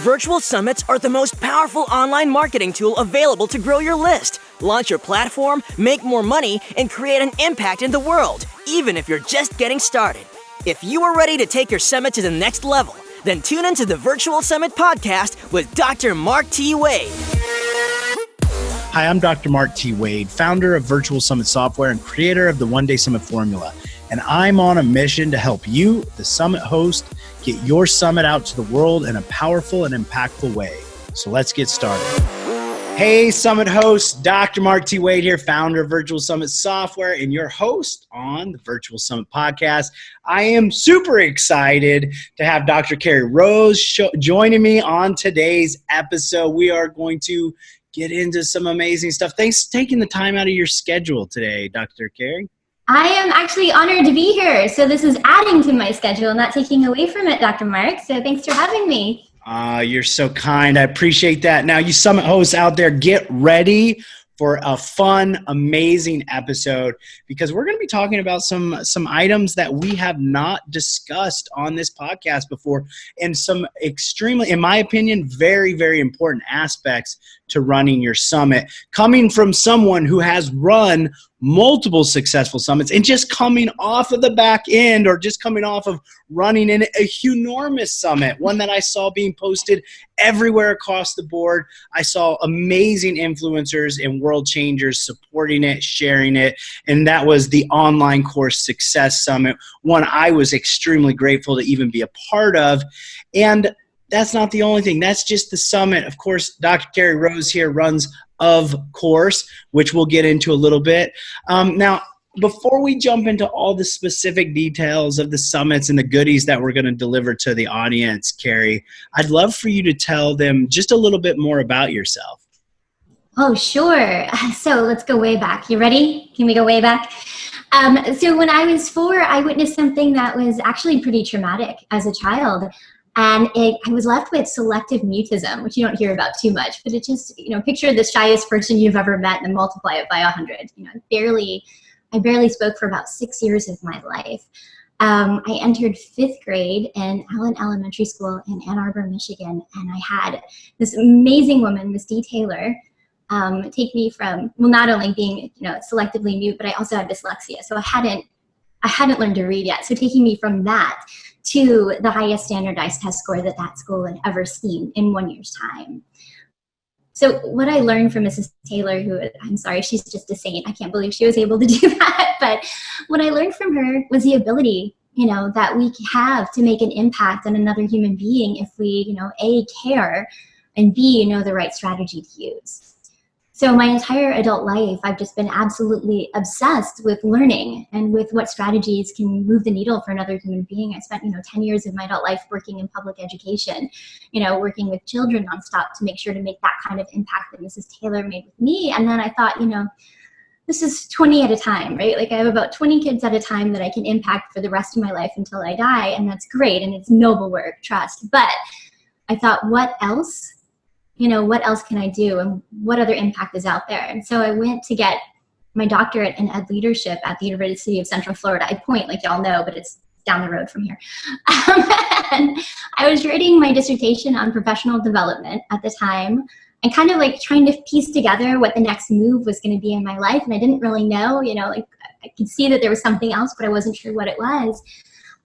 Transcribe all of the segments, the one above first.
Virtual summits are the most powerful online marketing tool available to grow your list, launch your platform, make more money, and create an impact in the world, even if you're just getting started. If you are ready to take your summit to the next level, then tune into the Virtual Summit Podcast with Dr. Mark T. Wade. Hi, I'm Dr. Mark T. Wade, founder of Virtual Summit Software and creator of the One Day Summit Formula. And I'm on a mission to help you, the summit host, get your summit out to the world in a powerful and impactful way. So let's get started. Hey, summit host, Dr. Mark T. Wade here, founder of Virtual Summit Software and your host on the Virtual Summit Podcast. I am super excited to have Dr. Carrie Rose joining me on today's episode. We are going to get into some amazing stuff. Thanks for taking the time out of your schedule today, Dr. Carrie. I am actually honored to be here. So this is adding to my schedule, not taking away from it, Dr. Mark. So thanks for having me. You're so kind. I appreciate that. Now, you summit hosts out there, get ready for a fun, amazing episode because we're going to be talking about some items that we have not discussed on this podcast before and some extremely, in my opinion, very, very important aspects to running your summit. Coming from someone who has run multiple successful summits and just coming off of the back end or just coming off of running in a enormous summit, one that I saw being posted everywhere across the board. I saw amazing influencers and world changers supporting it, sharing it, and that was the Online Course Success Summit, one I was extremely grateful to even be a part of. And that's not the only thing. That's just the summit. Of course, Dr. Carrie Rose here runs Of Course, which we'll get into a little bit. Now, before we jump into all the specific details of the summits and the goodies that we're going to deliver to the audience, Carrie, I'd love for you to tell them just a little bit more about yourself. Oh, sure. So let's go way back. You ready? Can we go way back? So when I was 4, I witnessed something that was actually pretty traumatic as a child. And I was left with selective mutism, which you don't hear about too much, but it just, picture the shyest person you've ever met and then multiply it by 100. I barely spoke for about 6 years of my life. I entered 5th grade in Allen Elementary School in Ann Arbor, Michigan, and I had this amazing woman, Miss D. Taylor, take me from, not only being, selectively mute, but I also had dyslexia. So I hadn't learned to read yet. So taking me from that to the highest standardized test score that school had ever seen in 1 year's time. So what I learned from Mrs. Taylor, who, I'm sorry, she's just a saint. I can't believe she was able to do that. But what I learned from her was the ability, that we have to make an impact on another human being if we, A, care, and B, know the right strategy to use. So my entire adult life, I've just been absolutely obsessed with learning and with what strategies can move the needle for another human being. I spent, 10 years of my adult life working in public education, working with children nonstop to make sure to make that kind of impact that Mrs. Taylor made with me. And then I thought, this is 20 at a time, right? Like I have about 20 kids at a time that I can impact for the rest of my life until I die. And that's great. And it's noble work, trust. But I thought, what else? What else can I do and what other impact is out there? And so I went to get my doctorate in ed leadership at the University of Central Florida. I point like y'all know, but it's down the road from here. And I was writing my dissertation on professional development at the time and kind of like trying to piece together what the next move was going to be in my life. And I didn't really know, I could see that there was something else, but I wasn't sure what it was.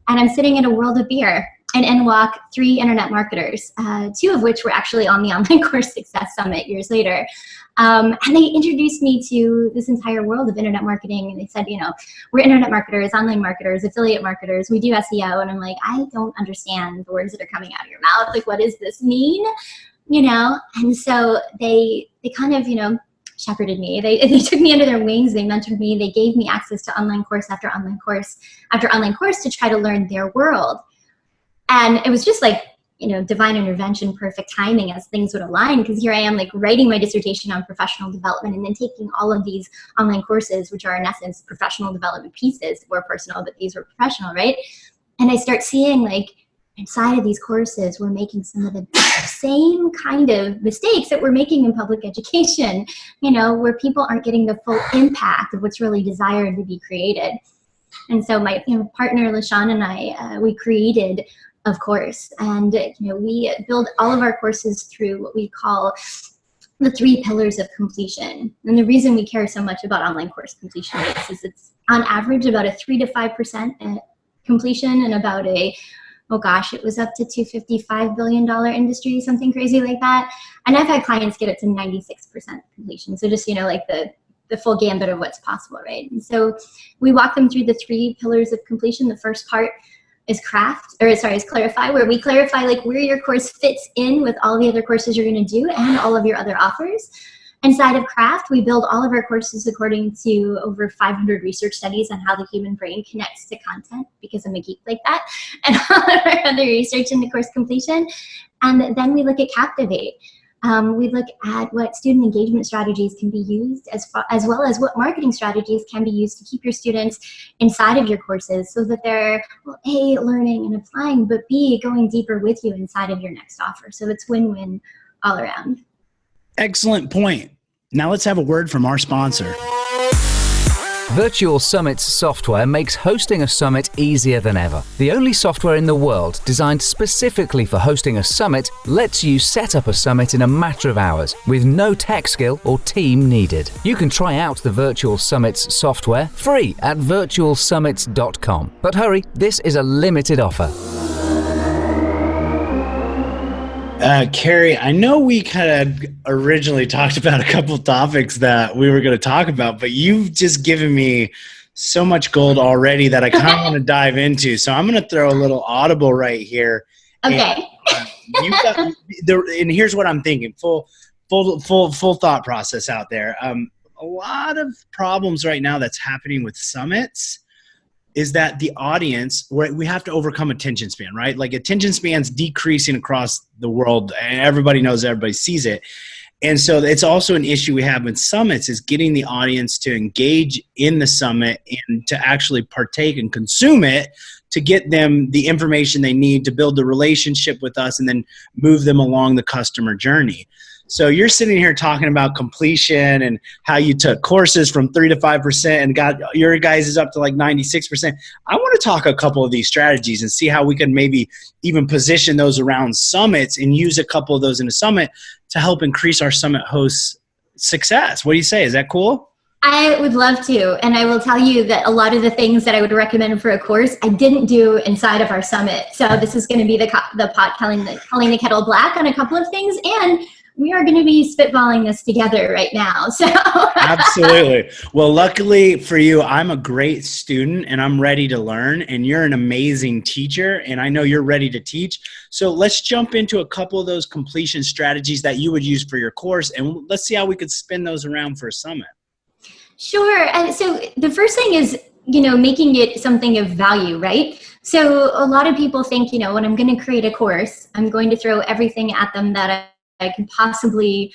And I'm sitting in a world of beer. And in walk 3 internet marketers, 2 of which were actually on the Online Course Success Summit years later. And they introduced me to this entire world of internet marketing. And they said, we're internet marketers, online marketers, affiliate marketers. We do SEO. And I'm like, I don't understand the words that are coming out of your mouth. Like, what does this mean? And so they kind of, shepherded me. They took me under their wings. They mentored me. They gave me access to online course after online course after online course to try to learn their world. And it was just like, divine intervention, perfect timing as things would align because here I am like writing my dissertation on professional development and then taking all of these online courses, which are in essence professional development pieces that were personal, but these were professional, right? And I start seeing like inside of these courses, we're making some of the same kind of mistakes that we're making in public education, where people aren't getting the full impact of what's really desired to be created. And so my partner, LaShawn, and I, we created of course. And we build all of our courses through what we call the 3 pillars of completion. And the reason we care so much about online course completion rates is it's on average about a 3 to 5% completion, and about it was up to $255 billion industry, something crazy like that. And I've had clients get it to 96% completion. So just, like the full gambit of what's possible, right? And so we walk them through the 3 pillars of completion. The first part is clarify, where we clarify like where your course fits in with all the other courses you're going to do and all of your other offers. Inside of craft, we build all of our courses according to over 500 research studies on how the human brain connects to content, because I'm a geek like that, and all of our other research into course completion. And then we look at Captivate. We look at what student engagement strategies can be used, as well as what marketing strategies can be used to keep your students inside of your courses, so that they're, well, A, learning and applying, but B, going deeper with you inside of your next offer. So it's win-win all around. Excellent point. Now let's have a word from our sponsor. Virtual Summit's software makes hosting a summit easier than ever. The only software in the world designed specifically for hosting a summit lets you set up a summit in a matter of hours with no tech skill or team needed. You can try out the Virtual Summit's software free at virtualsummits.com. But hurry, this is a limited offer. Carrie, I know we kind of originally talked about a couple topics that we were going to talk about, but you've just given me so much gold already that I kind of want to dive into. So I'm going to throw a little audible right here. Okay. And here's what I'm thinking. Full thought process out there. A lot of problems right now that's happening with summits is that the audience, we have to overcome attention span, right? Like attention span's decreasing across the world, and everybody knows, everybody sees it. And so it's also an issue we have with summits, is getting the audience to engage in the summit and to actually partake and consume it, to get them the information they need to build the relationship with us and then move them along the customer journey. So you're sitting here talking about completion and how you took courses from 3 to 5% and got your guys is up to like 96%. I want to talk a couple of these strategies and see how we can maybe even position those around summits and use a couple of those in a summit to help increase our summit hosts' success. What do you say? Is that cool? I would love to. And I will tell you that a lot of the things that I would recommend for a course, I didn't do inside of our summit. So this is going to be the pot calling the kettle black on a couple of things. And we are going to be spitballing this together right now. So Absolutely. Well, luckily for you, I'm a great student and I'm ready to learn, and you're an amazing teacher, and I know you're ready to teach. So let's jump into a couple of those completion strategies that you would use for your course, and let's see how we could spin those around for a summit. Sure. And so the first thing is, making it something of value, right? So a lot of people think, when I'm going to create a course, I'm going to throw everything at them that I can possibly,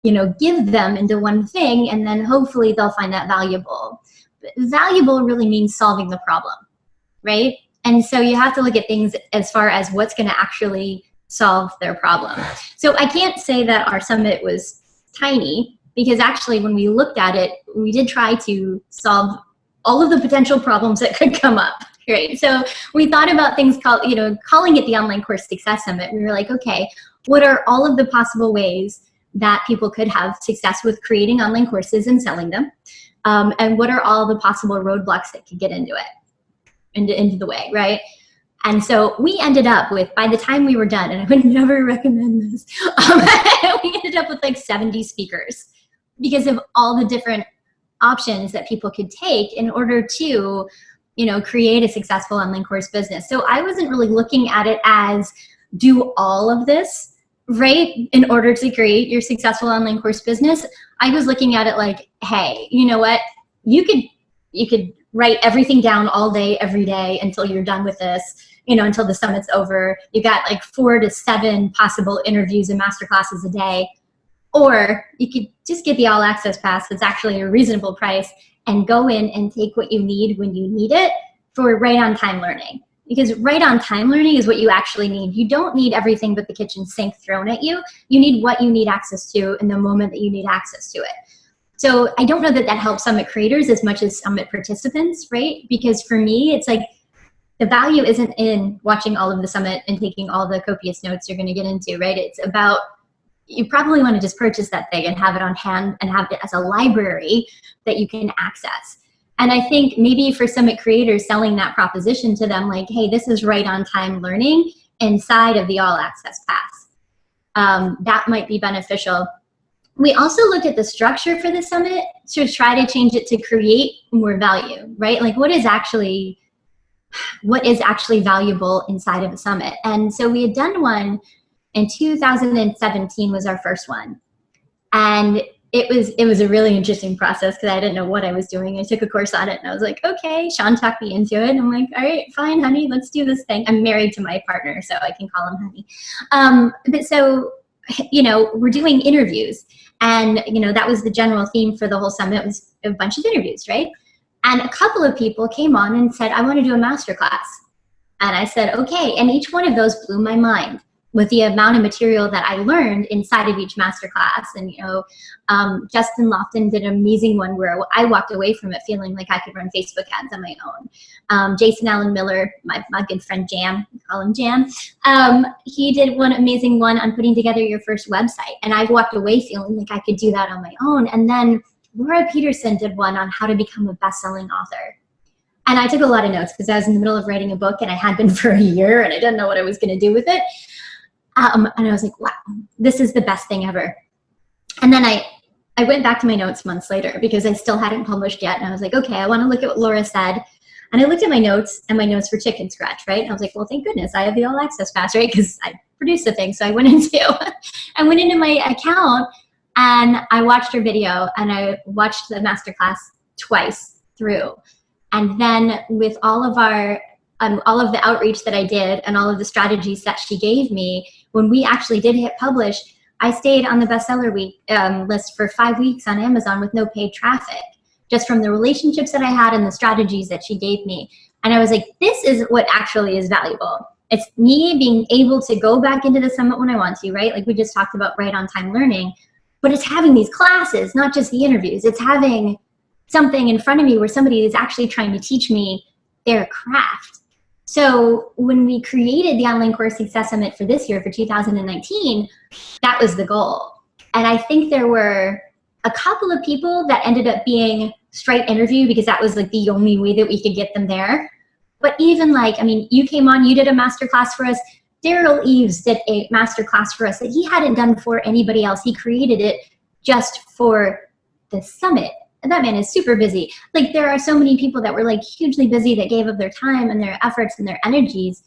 give them into one thing, and then hopefully they'll find that valuable. But valuable really means solving the problem, right? And so you have to look at things as far as what's going to actually solve their problem. So I can't say that our summit was tiny, because actually when we looked at it, we did try to solve all of the potential problems that could come up, right? So we thought about things called, calling it the Online Course Success Summit. We were like, okay, what are all of the possible ways that people could have success with creating online courses and selling them? And what are all the possible roadblocks that could get into the way, right? And so we ended up with, by the time we were done, and I would never recommend this, we ended up with like 70 speakers because of all the different options that people could take in order to, create a successful online course business. So I wasn't really looking at it as do all of this, right, in order to create your successful online course business. I was looking at it like, hey, you know what? You could write everything down all day, every day until you're done with this, until the summit's over. You got like 4 to 7 possible interviews and masterclasses a day. Or you could just get the all access pass that's actually a reasonable price and go in and take what you need when you need it for right on time learning. Because right on time learning is what you actually need. You don't need everything but the kitchen sink thrown at you. You need what you need access to in the moment that you need access to it. So I don't know that helps summit creators as much as summit participants, right? Because for me, it's like, the value isn't in watching all of the summit and taking all the copious notes you're going to get into, right? It's about, you probably want to just purchase that thing and have it on hand and have it as a library that you can access. And I think maybe for summit creators, selling that proposition to them, like, hey, this is right on time learning inside of the all access pass. That might be beneficial. We also looked at the structure for the summit to try to change it to create more value, right? Like what is actually valuable inside of a summit. And so we had done one in 2017 was our first one. And it was a really interesting process because I didn't know what I was doing. I took a course on it and I was like, okay, Sean talked me into it. I'm like, all right, fine, honey, let's do this thing. I'm married to my partner, so I can call him honey. But so, we're doing interviews, and, that was the general theme for the whole summit, was a bunch of interviews, right? And a couple of people came on and said, I want to do a masterclass. And I said, okay. And each one of those blew my mind with the amount of material that I learned inside of each masterclass. And, Justin Lofton did an amazing one where I walked away from it feeling like I could run Facebook ads on my own. Jason Allen Miller, my good friend Jam, we call him Jam, he did one amazing one on putting together your first website. And I walked away feeling like I could do that on my own. And then Laura Peterson did one on how to become a best-selling author. And I took a lot of notes because I was in the middle of writing a book, and I had been for a year, and I didn't know what I was going to do with it. And I was like, wow, this is the best thing ever. And then I went back to my notes months later because I still hadn't published yet. And I was like, okay, I want to look at what Laura said. And I looked at my notes, and my notes were chicken scratch, right? And I was like, well, thank goodness I have the all access pass, right? Because I produced the thing. So I went into my account, and I watched her video, and I watched the masterclass twice through. And then with all of the outreach that I did and all of the strategies that she gave me, when we actually did hit publish, I stayed on the bestseller week list for 5 weeks on Amazon with no paid traffic, just from the relationships that I had and the strategies that she gave me. And I was like, this is what actually is valuable. It's me being able to go back into the summit when I want to, right? Like we just talked about right on time learning, but it's having these classes, not just the interviews. It's having something in front of me where somebody is actually trying to teach me their craft. So when we created the Online Course Success Summit for this year, for 2019, that was the goal. And I think there were a couple of people that ended up being straight interview because that was like the only way that we could get them there. But even you came on, you did a masterclass for us. Daryl Eves did a masterclass for us that he hadn't done for anybody else. He created it just for the summit. And that man is super busy. Like there are so many people that were like hugely busy that gave up their time and their efforts and their energies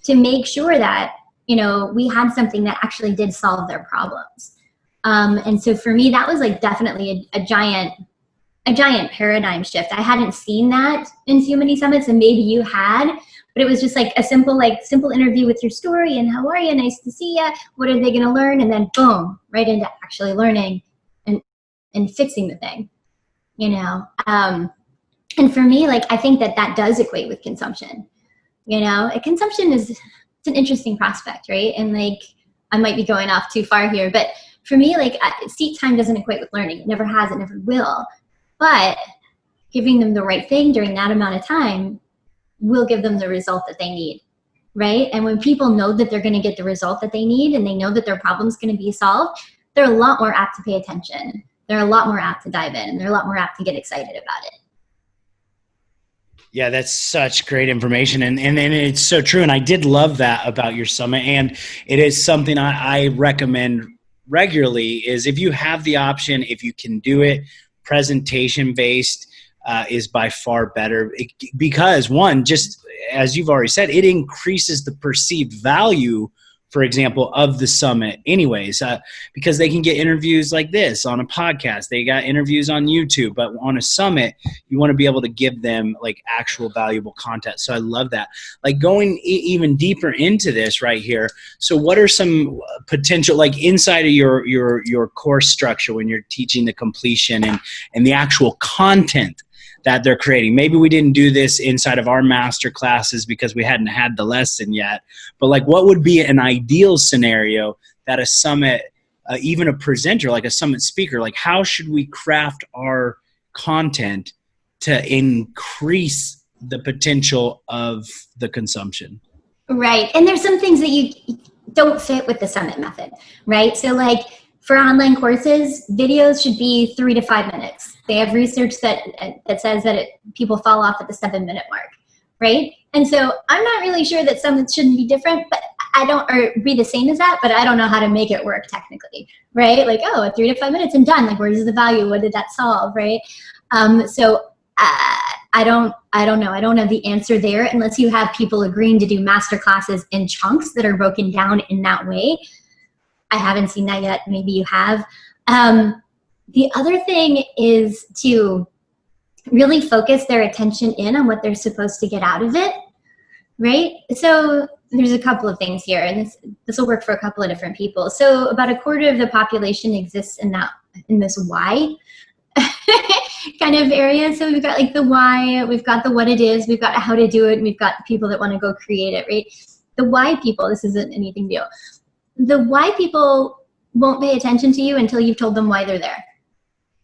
to make sure that, we had something that actually did solve their problems. And so for me, that was like definitely a giant paradigm shift. I hadn't seen that in too many summits, and maybe you had, but it was just like a simple interview with your story and how are you? Nice to see you. What are they going to learn? And then boom, right into actually learning and fixing the thing. And for me, I think that does equate with consumption. Consumption it's an interesting prospect, right? And I might be going off too far here, but for me, seat time doesn't equate with learning. It never has, it never will. But giving them the right thing during that amount of time will give them the result that they need, right? And when people know that they're going to get the result that they need, and they know that their problem's going to be solved, they're a lot more apt to pay attention. They're a lot more apt to dive in, and they're a lot more apt to get excited about it. Yeah, that's such great information. And it's so true. And I did love that about your summit. And it is something I recommend regularly is if you have the option, if you can do it, presentation based is by far better because one, just as you've already said, it increases the perceived value, for example, of the summit anyways, because they can get interviews like this on a podcast. They got interviews on YouTube, but on a summit, you want to be able to give them actual valuable content. So I love that. Going even deeper into this right here. So what are some potential, inside of your course structure when you're teaching the completion and the actual content that they're creating? Maybe we didn't do this inside of our master classes because we hadn't had the lesson yet, but what would be an ideal scenario that a summit, even a presenter, like a summit speaker, how should we craft our content to increase the potential of the consumption. Right. And there's some things that you don't fit with the summit method, right? So like for online courses, videos should be 3 to 5 minutes. They have research that says that people fall off at the 7-minute mark, right? And so I'm not really sure that summits shouldn't be different, but or be the same as that, but I don't know how to make it work technically, right? Like, 3 to 5 minutes and done. Like, where's the value? What did that solve, right? I don't know. I don't have the answer there unless you have people agreeing to do master classes in chunks that are broken down in that way. I haven't seen that yet. Maybe you have. The other thing is to really focus their attention in on what they're supposed to get out of it, right? So there's a couple of things here, and this will work for a couple of different people. So about a quarter of the population exists in this why kind of area. So we've got like the why, we've got the what it is, we've got how to do it, and we've got the people that want to go create it, right? The why people, this isn't anything new. The why people won't pay attention to you until you've told them why they're there.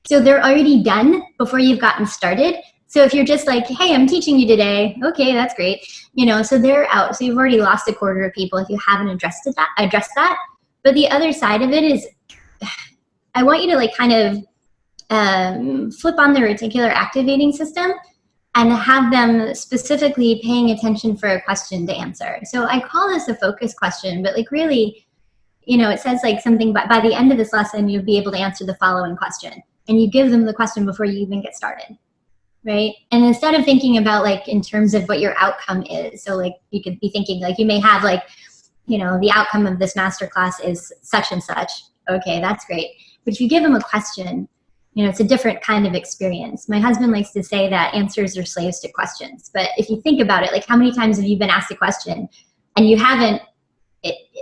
So they're already done before you've gotten started. So if you're just like, hey, I'm teaching you today, okay, that's great. So they're out. So you've already lost a quarter of people if you haven't addressed that. But the other side of it is, I want you to like kind of flip on the reticular activating system and have them specifically paying attention for a question to answer. So I call this a focus question, but like really, it says like something, but by the end of this lesson, you'll be able to answer the following question. And you give them the question before you even get started, right? And instead of thinking about like in terms of what your outcome is, so like you could be thinking like you may have like, the outcome of this masterclass is such and such. Okay, that's great. But if you give them a question, it's a different kind of experience. My husband likes to say that answers are slaves to questions. But if you think about it, like how many times have you been asked a question and you haven't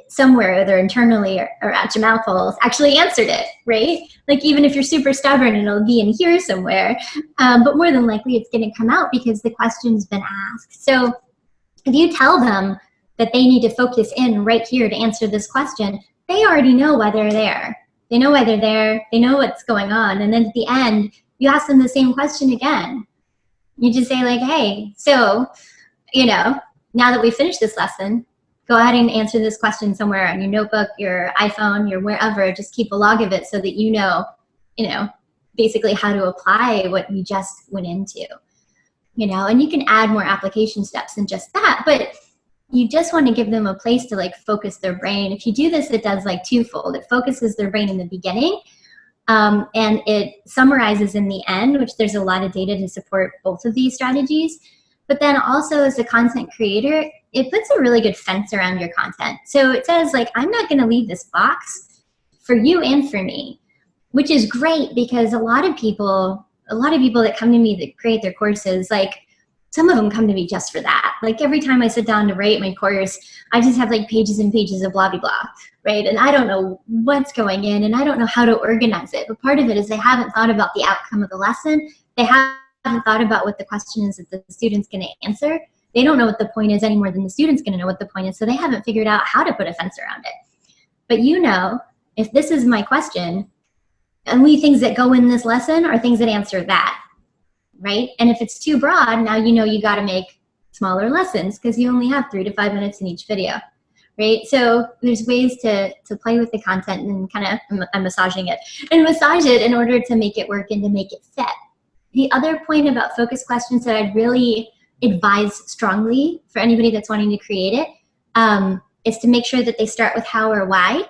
somewhere, either internally or at your mouth holes, actually answered it, right? Like even if you're super stubborn, it'll be in here somewhere. But more than likely it's going to come out because the question's been asked. So if you tell them that they need to focus in right here to answer this question, they already know why they're there. They know why they're there. They know what's going on. And then at the end, you ask them the same question again. You just say like, hey, so, now that we finished this lesson, go ahead and answer this question somewhere on your notebook, your iPhone, your wherever. Just keep a log of it so that you know, basically how to apply what you just went into, and you can add more application steps than just that. But you just want to give them a place to like focus their brain. If you do this, it does like twofold. It focuses their brain in the beginning, and it summarizes in the end, which there's a lot of data to support both of these strategies. But then also as a content creator, it puts a really good fence around your content. So it says like, I'm not going to leave this box for you and for me, which is great because a lot of people that come to me that create their courses, like some of them come to me just for that. Like every time I sit down to write my course, I just have like pages and pages of blah, blah, blah, right? And I don't know what's going in and I don't know how to organize it. But part of it is they haven't thought about the outcome of the lesson. They haven't thought about what the question is that the student's going to answer. They don't know what the point is any more than the student's going to know what the point is. So they haven't figured out how to put a fence around it. But if this is my question, only things that go in this lesson are things that answer that, right? And if it's too broad, now you got to make smaller lessons because you only have 3 to 5 minutes in each video, right? So there's ways to play with the content and kind of, I'm massaging it, and massage it in order to make it work and to make it fit. The other point about focus questions that I'd really advise strongly for anybody that's wanting to create it is to make sure that they start with how or why.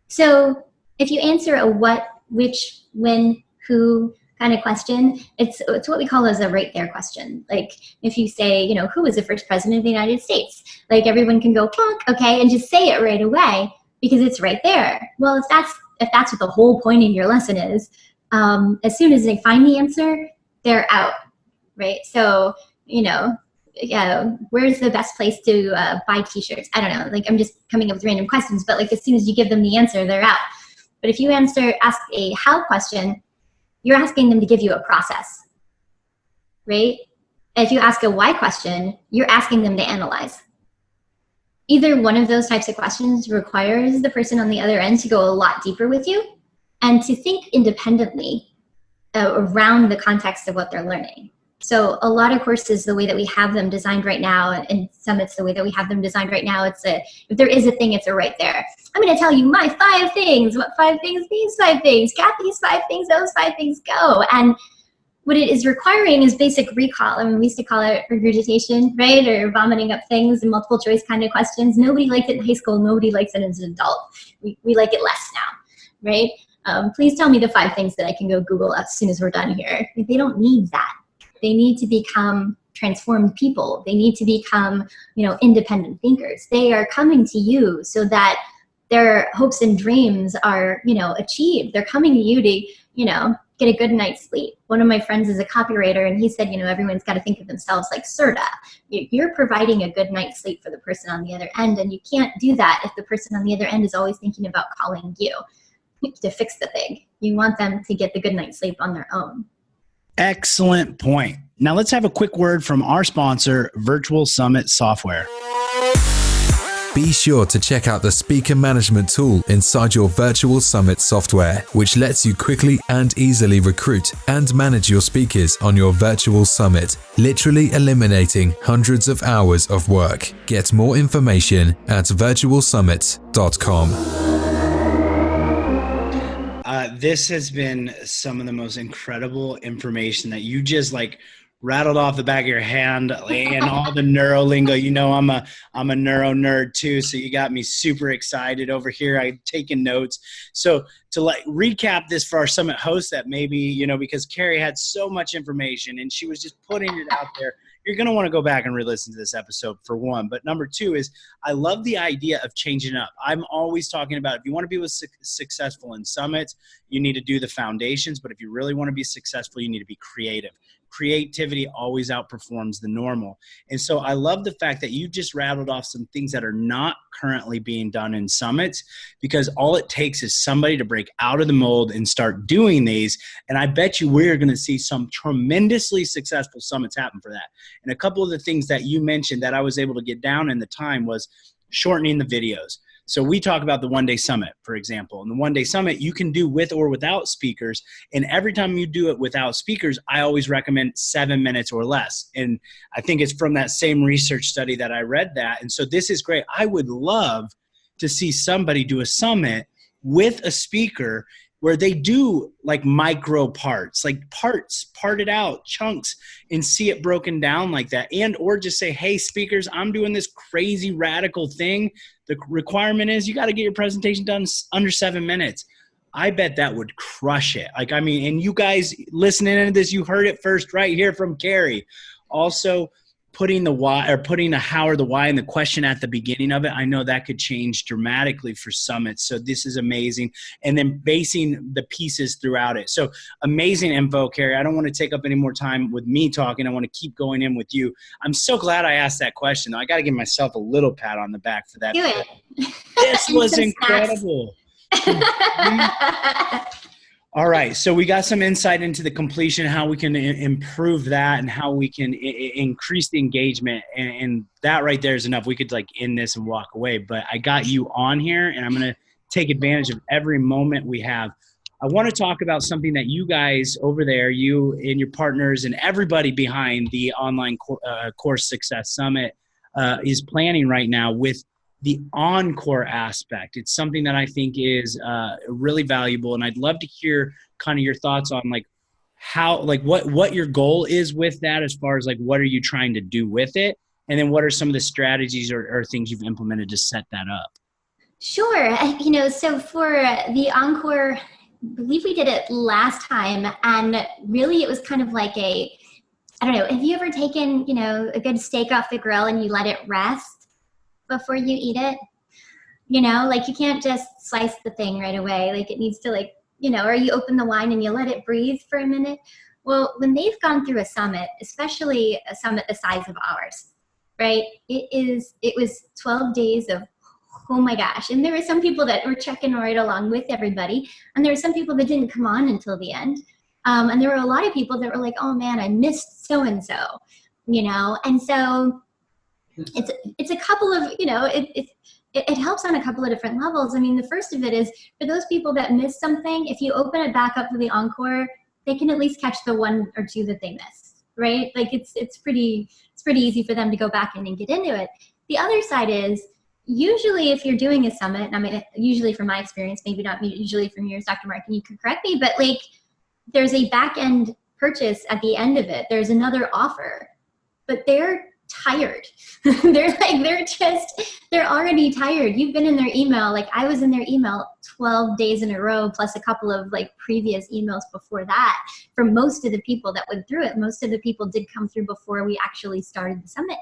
So if you answer a what, which, when, who kind of question, it's what we call as a right there question. Like if you say, who was the first president of the United States? Like everyone can go, plunk, okay, and just say it right away because it's right there. Well, if that's what the whole point of your lesson is, as soon as they find the answer, they're out, right? So, where's the best place to buy t-shirts? I don't know, like I'm just coming up with random questions, but like as soon as you give them the answer, they're out. But if you ask a how question, you're asking them to give you a process, right? If you ask a why question, you're asking them to analyze. Either one of those types of questions requires the person on the other end to go a lot deeper with you and to think independently around the context of what they're learning. So a lot of courses, the way that we have them designed right now, and summits, the way that we have them designed right now, if there is a thing, it's a right there. I'm going to tell you my 5 things, what 5 things, these 5 things, Kathy's 5 things, those 5 things, go. And what it is requiring is basic recall. I mean, we used to call it regurgitation, right? Or vomiting up things and multiple choice kind of questions. Nobody liked it in high school. Nobody likes it as an adult. We like it less now, right? Please tell me the 5 things that I can go Google as soon as we're done here. They don't need that. They need to become transformed people. They need to become, independent thinkers. They are coming to you so that their hopes and dreams are, achieved. They're coming to you to, get a good night's sleep. One of my friends is a copywriter, and he said, everyone's got to think of themselves like Serta. You're providing a good night's sleep for the person on the other end, and you can't do that if the person on the other end is always thinking about calling you to fix the thing. You want them to get the good night's sleep on their own. Excellent point. Now let's have a quick word from our sponsor, Virtual Summit Software. Be sure to check out the speaker management tool inside your Virtual Summit software, which lets you quickly and easily recruit and manage your speakers on your virtual summit, literally eliminating hundreds of hours of work. Get more information at virtualsummit.com. This has been some of the most incredible information that you just rattled off the back of your hand, and all the neuro lingo. I'm a neuro nerd too, so you got me super excited over here. I've taken notes. So to recap this for our summit hosts that maybe, because Carrie had so much information and she was just putting it out there. You're going to want to go back and re-listen to this episode, for one. But number 2 is I love the idea of changing up. I'm always talking about if you want to be successful in summits, you need to do the foundations. But if you really want to be successful, you need to be creative. Creativity always outperforms the normal. And so I love the fact that you just rattled off some things that are not currently being done in summits, because all it takes is somebody to break out of the mold and start doing these. And I bet you we're going to see some tremendously successful summits happen for that. And a couple of the things that you mentioned that I was able to get down in the time was shortening the videos. So we talk about the one-day summit, for example. And the one-day summit you can do with or without speakers. And every time you do it without speakers, I always recommend 7 minutes or less. And I think it's from that same research study that I read that. And so this is great. I would love to see somebody do a summit with a speaker where they do micro parts, parted out chunks, and see it broken down like that. And or just say, hey, speakers, I'm doing this crazy radical thing. The requirement is you got to get your presentation done under 7 minutes. I bet that would crush it. And you guys listening to this, you heard it first right here from Carrie. Also, putting the why, or putting the how or the why and the question at the beginning of it, I know that could change dramatically for summits. So this is amazing. And then basing the pieces throughout it. So amazing info, Carrie. I don't want to take up any more time with me talking. I want to keep going in with you. I'm so glad I asked that question. I got to give myself a little pat on the back for that. Do it. This was incredible. All right, so we got some insight into the completion, how we can improve that, and how we can increase the engagement, and that right there is enough. We could end this and walk away, but I got you on here, and I'm going to take advantage of every moment we have. I want to talk about something that you guys over there, you and your partners and everybody behind the online course success summit is planning right now with the encore aspect. It's something that I think is really valuable, and I'd love to hear kind of your thoughts on how what your goal is with that, as far as what are you trying to do with it, and then what are some of the strategies or things you've implemented to set that up. Sure. So for the encore, I believe we did it last time, and really it was kind of like I don't know, have you ever taken a good steak off the grill and you let it rest before you eat it? You can't just slice the thing right away. It needs to or you open the wine and you let it breathe for a minute. Well, when they've gone through a summit, especially a summit the size of ours, right? It was 12 days of, oh my gosh. And there were some people that were checking right along with everybody. And there were some people that didn't come on until the end. And there were a lot of people that were like, oh man, I missed so-and-so, and so it's a couple of, it helps on a couple of different levels. I mean, the first of it is for those people that miss something, if you open it back up for the encore, they can at least catch the 1 or 2 that they missed, right? Like it's pretty easy for them to go back in and get into it. The other side is usually if you're doing a summit, I mean, usually from my experience, maybe not usually from yours, Dr. Mark, and you can correct me, but like there's a back end purchase at the end of it. There's another offer, but they're tired. They're already tired. You've been in their email. Like I was in their email 12 days in a row, plus a couple of like previous emails before that for most of the people that went through it. Most of the people did come through before we actually started the summit.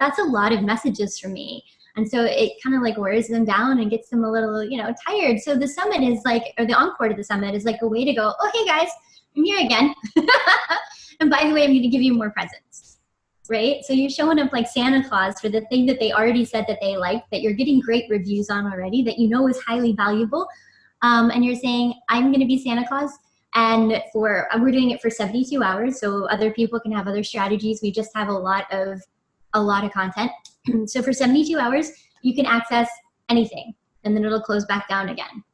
That's a lot of messages for me. And so it kind of like wears them down and gets them a little, tired. So the summit is like, or the encore to the summit is like a way to go, oh, hey guys, I'm here again. And by the way, I'm going to give you more presents, right? So you're showing up like Santa Claus for the thing that they already said that they liked, that you're getting great reviews on already, that you know is highly valuable. And you're saying, I'm going to be Santa Claus. And we're doing it for 72 hours. So other people can have other strategies. We just have a lot of content. So for 72 hours, you can access anything and then it'll close back down again.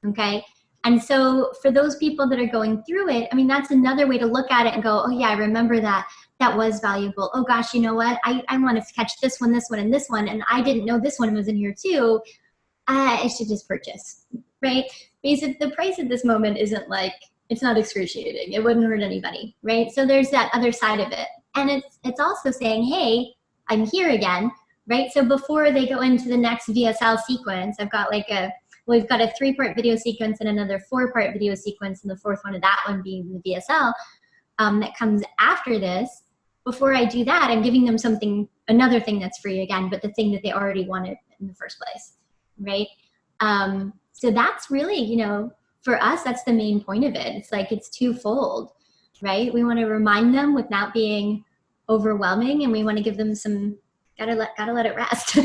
Okay. And so for those people that are going through it, I mean, that's another way to look at it and go, oh yeah, I remember that was valuable. Oh gosh, you know what? I want to catch this one, and this one. And I didn't know this one was in here too. I should just purchase, right? Because the price at this moment isn't like, it's not excruciating. It wouldn't hurt anybody, right? So there's that other side of it. And it's also saying, hey, I'm here again, right? So before they go into the next VSL sequence, I've got we've got a 3-part video sequence and another 4-part video sequence, and the fourth one of that one being the VSL that comes after this. Before I do that, I'm giving them another thing that's free again, but the thing that they already wanted in the first place, right? So that's really, for us, that's the main point of it. It's like, it's twofold, right? We want to remind them without being overwhelming, and we want to give them gotta let it rest.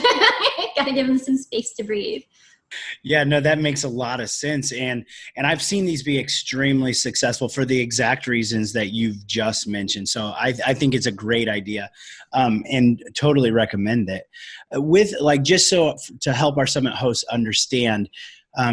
Gotta give them some space to breathe. Yeah, no, that makes a lot of sense. And I've seen these be extremely successful for the exact reasons that you've just mentioned. So I think it's a great idea, and totally recommend it. With just so to help our summit hosts understand,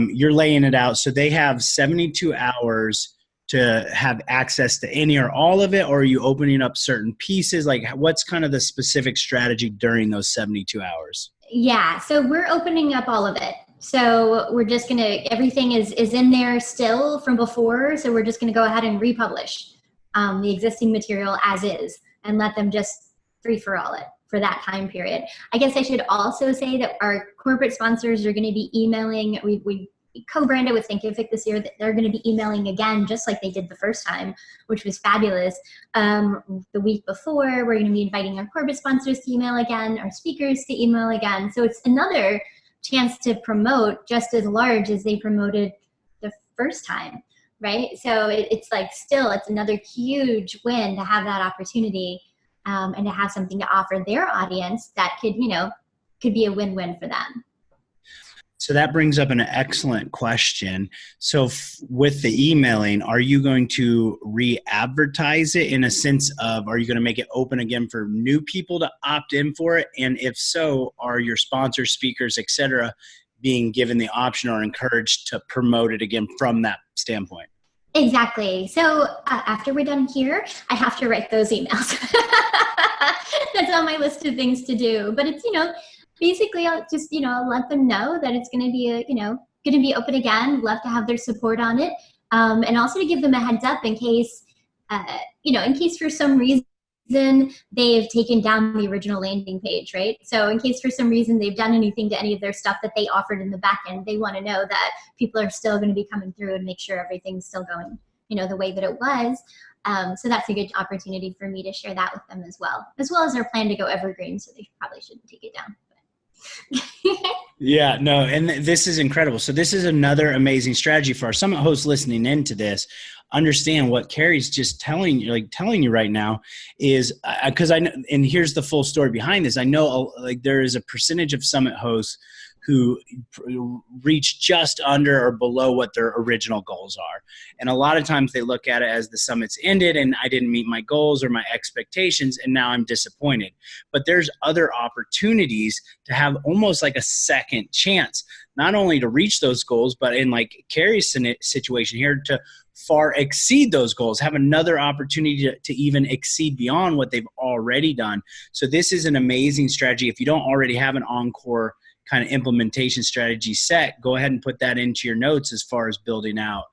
you're laying it out. So they have 72 hours to have access to any or all of it, or are you opening up certain pieces? Like what's kind of the specific strategy during those 72 hours? Yeah, so we're opening up all of it. So we're just everything is in there still from before. So we're just gonna go ahead and republish the existing material as is and let them just free for all it for that time period. I guess I should also say that our corporate sponsors are gonna be emailing, we co-branded with Thinkific this year, that they're going to be emailing again, just like they did the first time, which was fabulous. The week before, we're going to be inviting our corporate sponsors to email again, our speakers to email again. So it's another chance to promote just as large as they promoted the first time, right? So it's like still, it's another huge win to have that opportunity and to have something to offer their audience that could be a win-win for them. So that brings up an excellent question. So with the emailing, are you going to re-advertise it in a sense of, are you going to make it open again for new people to opt in for it? And if so, are your sponsors, speakers, et cetera, being given the option or encouraged to promote it again from that standpoint? Exactly. So after we're done here, I have to write those emails. That's on my list of things to do. But it's, basically, I'll just, let them know that it's going to be, going to be open again. Love to have their support on it. And also to give them a heads up in case, in case for some reason they've taken down the original landing page, right? So in case for some reason they've done anything to any of their stuff that they offered in the back end, they want to know that people are still going to be coming through and make sure everything's still going, the way that it was. So that's a good opportunity for me to share that with them as well as our plan to go evergreen. So they probably shouldn't take it down. Yeah, no, and this is incredible. So this is another amazing strategy for our summit hosts listening into this. Understand what Carrie's just telling you right now is because I know, and here's the full story behind this. I know there is a percentage of summit hosts who reach just under or below what their original goals are. And a lot of times they look at it as the summit's ended and I didn't meet my goals or my expectations, and now I'm disappointed. But there's other opportunities to have almost like a second chance, not only to reach those goals, but in like Carrie's situation here, to far exceed those goals, have another opportunity to even exceed beyond what they've already done. So this is an amazing strategy. If you don't already have an Encore kind of implementation strategy set, go ahead and put that into your notes as far as building out.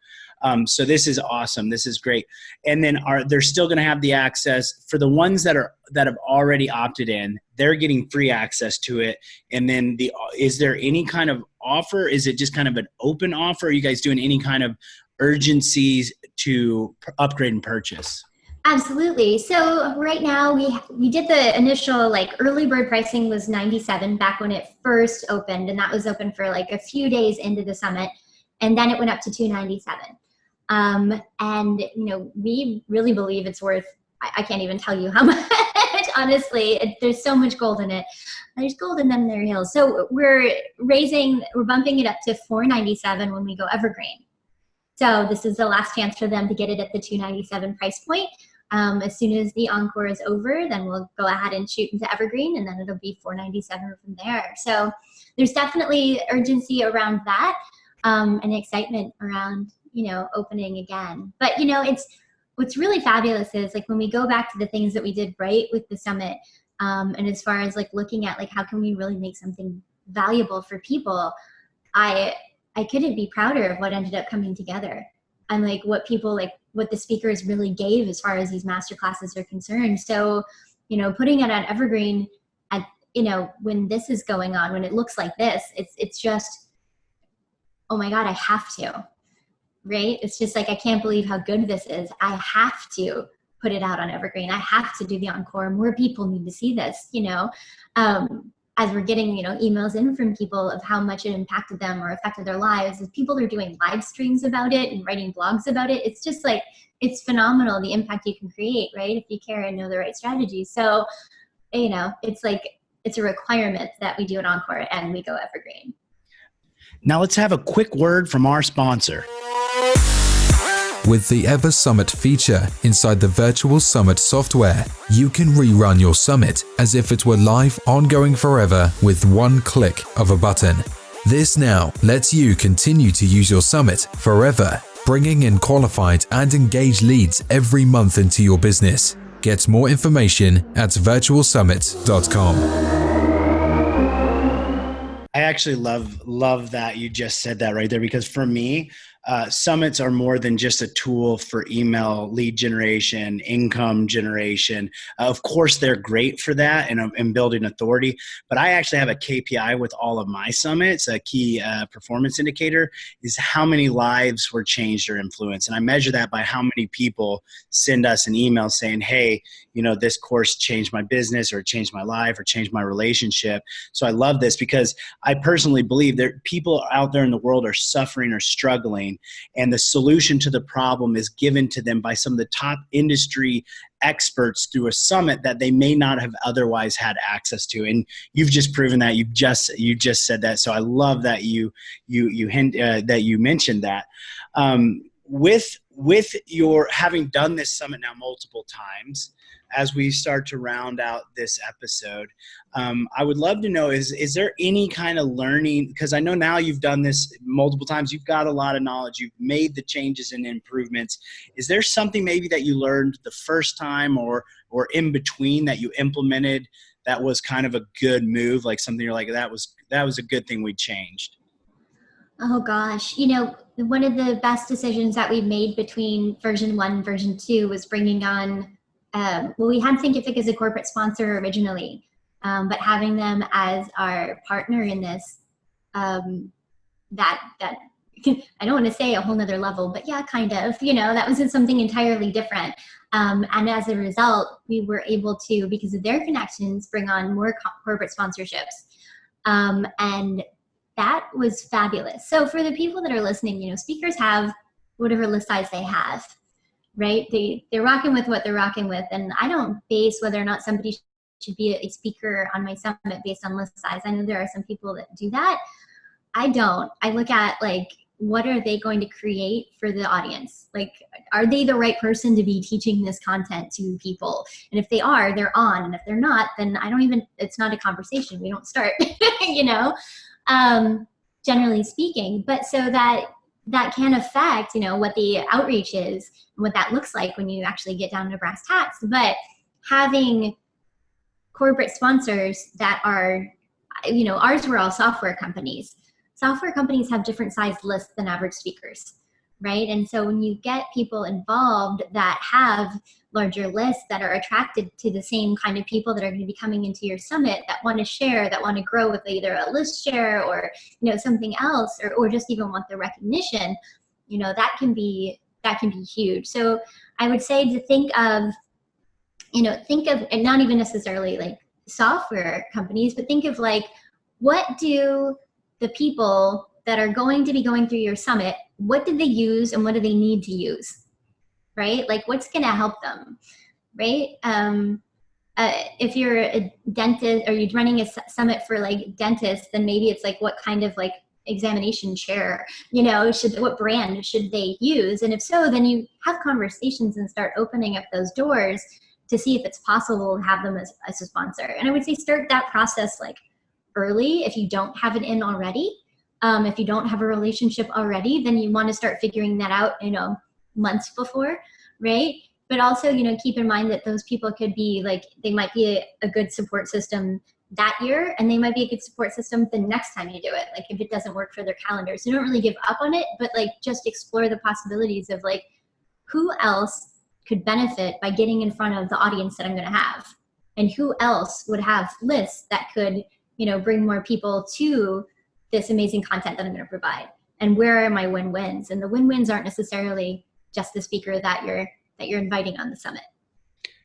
So this is awesome. This is great. And then they're still going to have the access for the ones that have already opted in. They're getting free access to it. And then is there any kind of offer? Is it just kind of an open offer? Are you guys doing any kind of urgencies to upgrade and purchase? Absolutely. So right now we did the initial early bird pricing was $97 back when it first opened, and that was open for a few days into the summit, and then it went up to $297. And we really believe it's worth, I can't even tell you how much, honestly. There's so much gold in it. There's gold in them, their heels. So we're bumping it up to $497 when we go evergreen. So this is the last chance for them to get it at the $297 price point. As soon as the Encore is over, then we'll go ahead and shoot into evergreen, and then it'll be $497 from there. So there's definitely urgency around that, and excitement around opening again. But what's really fabulous is when we go back to the things that we did right with the summit, and as far as looking at how can we really make something valuable for people, I couldn't be prouder of what ended up coming together, and what the speakers really gave as far as these master classes are concerned. So, putting it on evergreen at, when this is going on, when it looks like this, it's just, oh my God, I have to, right? It's just I can't believe how good this is. I have to put it out on evergreen. I have to do the Encore. More people need to see this, as we're getting, emails in from people of how much it impacted them or affected their lives. As people are doing live streams about it and writing blogs about it, it's just it's phenomenal, the impact you can create, right? If you care and know the right strategies. So, it's a requirement that we do an Encore and we go evergreen. Now let's have a quick word from our sponsor. With the Ever Summit feature inside the Virtual Summit software, you can rerun your summit as if it were live, ongoing forever with one click of a button. This now lets you continue to use your summit forever, bringing in qualified and engaged leads every month into your business. Get more information at virtualsummit.com. I actually love that you just said that right there, because for me, summits are more than just a tool for email lead generation, income generation. Of course, they're great for that and building authority, but I actually have a KPI with all of my summits. A key performance indicator is how many lives were changed or influenced. And I measure that by how many people send us an email saying, hey, this course changed my business or changed my life or changed my relationship. So I love this because I personally believe that people out there in the world are suffering or struggling, and the solution to the problem is given to them by some of the top industry experts through a summit that they may not have otherwise had access to. And you've just proven that. You just said that. So I love that you mentioned that. With your having done this summit now multiple times, as we start to round out this episode, I would love to know, is there any kind of learning? Because I know now you've done this multiple times. You've got a lot of knowledge. You've made the changes and improvements. Is there something maybe that you learned the first time or in between that you implemented that was kind of a good move, like something you're like, that was a good thing we changed? Oh gosh, one of the best decisions that we made between version 1 and version 2 was bringing on, we had Thinkific as a corporate sponsor originally, but having them as our partner in this, that I don't want to say a whole nother level, but yeah, kind of, that was something entirely different. And as a result, we were able to, because of their connections, bring on more corporate sponsorships. And that was fabulous. So for the people that are listening, speakers have whatever list size they have, right? They're rocking with what they're rocking with. And I don't base whether or not somebody should be a speaker on my summit based on list size. I know there are some people that do that. I don't. I look at like, what are they going to create for the audience? Like, are they the right person to be teaching this content to people? And if they are, they're on. And if they're not, then it's not a conversation. We don't start, you know, generally speaking. But so that can affect, you know, what the outreach is and what that looks like when you actually get down to brass tacks. But having corporate sponsors that are, you know, ours were all software companies. Software companies have different sized lists than average speakers, right? And so when you get people involved that have larger lists that are attracted to the same kind of people that are going to be coming into your summit, that want to share, that want to grow with either a list share or, you know, something else, or just even want the recognition, you know, that can be huge. So I would say to think of, and not even necessarily like software companies, but think of like, what do the people that are going to be going through your summit, what did they use and what do they need to use, right? Like, what's going to help them, right? If you're a dentist or you're running a summit for like dentists, then maybe it's like, what kind of like examination chair, you know, what brand should they use? And if so, then you have conversations and start opening up those doors to see if it's possible to have them as a sponsor. And I would say start that process like early if you don't have it in already. If you don't have a relationship already, then you want to start figuring that out, you know, months before, right? But also, you know, keep in mind that those people could be like, they might be a good support system that year, and they might be a good support system the next time you do it. Like if it doesn't work for their calendar. So don't really give up on it, but like just explore the possibilities of like, who else could benefit by getting in front of the audience that I'm going to have? And who else would have lists that could, you know, bring more people to this amazing content that I'm going to provide? And where are my win-wins? And the win-wins aren't necessarily just the speaker that you're inviting on the summit.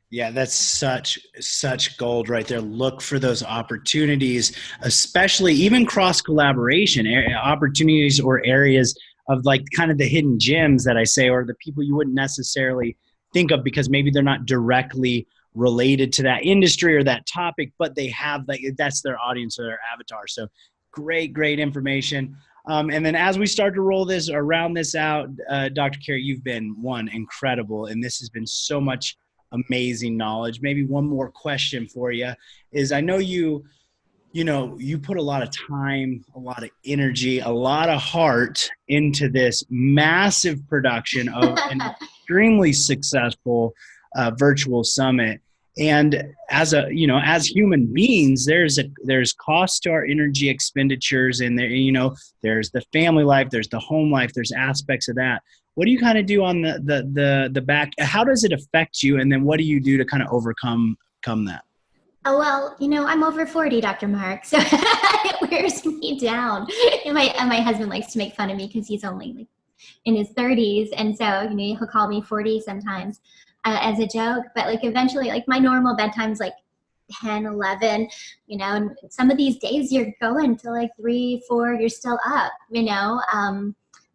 Yeah, that's such gold right there. Look for those opportunities, especially even cross collaboration opportunities or areas of like kind of the hidden gems that I say, or the people you wouldn't necessarily think of because maybe they're not directly related to that industry or that topic, but they have like that's their audience or their avatar. So great information. And then as we start to roll this or round this out, Dr. Carey, you've been incredible, and this has been so much amazing knowledge. Maybe one more question for you is, I know you put a lot of time, a lot of energy, a lot of heart into this massive production of an extremely successful virtual summit. And as human beings, there's cost to our energy expenditures, and there's the family life, there's the home life, there's aspects of that. What do you kind of do on the back? How does it affect you? And then what do you do to kind of overcome that? Oh, well, I'm over 40, Dr. Mark, so it wears me down. And my husband likes to make fun of me because he's only like in his 30s. And so, he'll call me 40 sometimes as a joke. But like eventually, like my normal bedtime's like 10, 11, and some of these days you're going to like 3, 4, you're still up,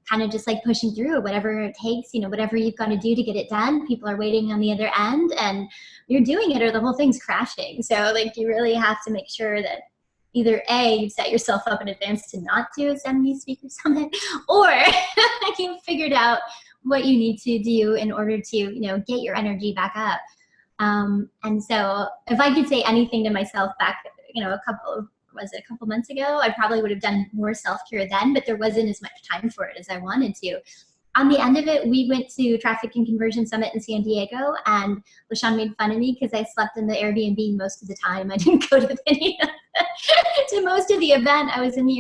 kind of just like pushing through whatever it takes, whatever you've got to do to get it done. People are waiting on the other end and you're doing it or the whole thing's crashing. So like you really have to make sure that either A, you set yourself up in advance to not do a 70 speaker summit, or you've figured out what you need to do in order to, get your energy back up. And so if I could say anything to myself back, a couple months ago, I probably would have done more self-care then, but there wasn't as much time for it as I wanted to. On the end of it, we went to Traffic and Conversion Summit in San Diego, and LaShawn made fun of me because I slept in the Airbnb most of the time. I didn't go to to most of the event. I was in the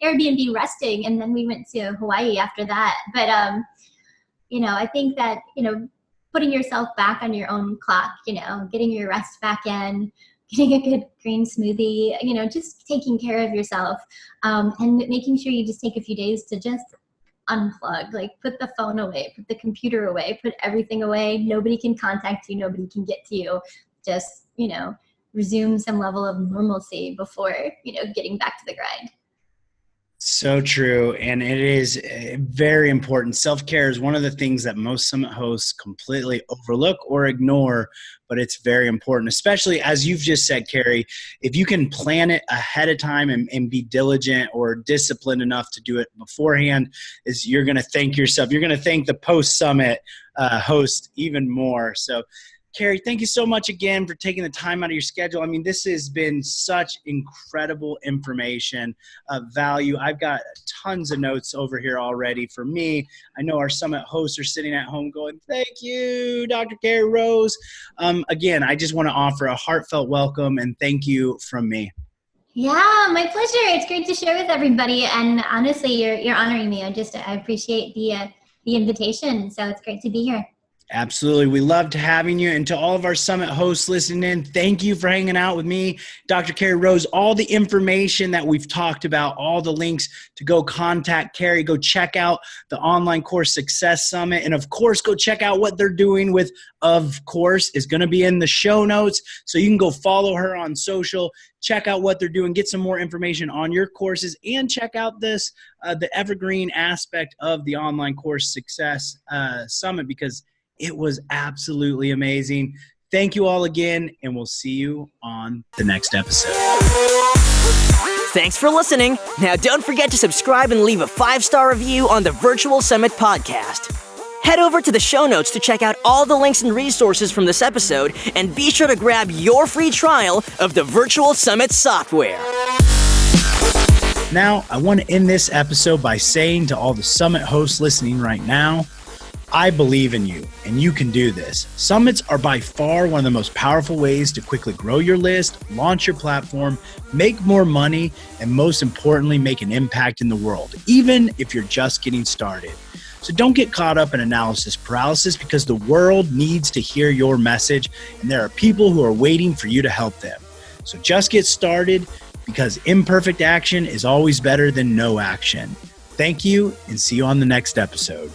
Airbnb resting, and then we went to Hawaii after that. But, I think that, putting yourself back on your own clock, getting your rest back in, getting a good green smoothie, just taking care of yourself, and making sure you just take a few days to just unplug, like put the phone away, put the computer away, put everything away. Nobody can contact you. Nobody can get to you. Just, resume some level of normalcy before, getting back to the grind. So true. And it is very important. Self-care is one of the things that most summit hosts completely overlook or ignore, but it's very important, especially as you've just said, Carrie, if you can plan it ahead of time and be diligent or disciplined enough to do it beforehand, is you're going to thank yourself. You're going to thank the post-summit host even more. So Carrie, thank you so much again for taking the time out of your schedule. I mean, this has been such incredible information, value. I've got tons of notes over here already for me. I know our summit hosts are sitting at home going, thank you, Dr. Carrie Rose. Again, I just want to offer a heartfelt welcome and thank you from me. Yeah, my pleasure. It's great to share with everybody. And honestly, you're honoring me. I appreciate the invitation. So it's great to be here. Absolutely. We loved having you. And to all of our summit hosts listening in, thank you for hanging out with me, Dr. Carrie Rose. All the information that we've talked about, all the links to go contact Carrie, go check out the Online Course Success Summit. And of course, go check out what they're doing with Of Course is going to be in the show notes. So you can go follow her on social, check out what they're doing, get some more information on your courses, and check out this, the evergreen aspect of the Online Course Success Summit, because it was absolutely amazing. Thank you all again, and we'll see you on the next episode. Thanks for listening. Now don't forget to subscribe and leave a 5-star review on the Virtual Summit podcast. Head over to the show notes to check out all the links and resources from this episode, and be sure to grab your free trial of the Virtual Summit software. Now, I want to end this episode by saying to all the summit hosts listening right now, I believe in you, and you can do this. Summits are by far one of the most powerful ways to quickly grow your list, launch your platform, make more money, and most importantly, make an impact in the world, even if you're just getting started. So don't get caught up in analysis paralysis, because the world needs to hear your message, and there are people who are waiting for you to help them. So just get started, because imperfect action is always better than no action. Thank you, and see you on the next episode.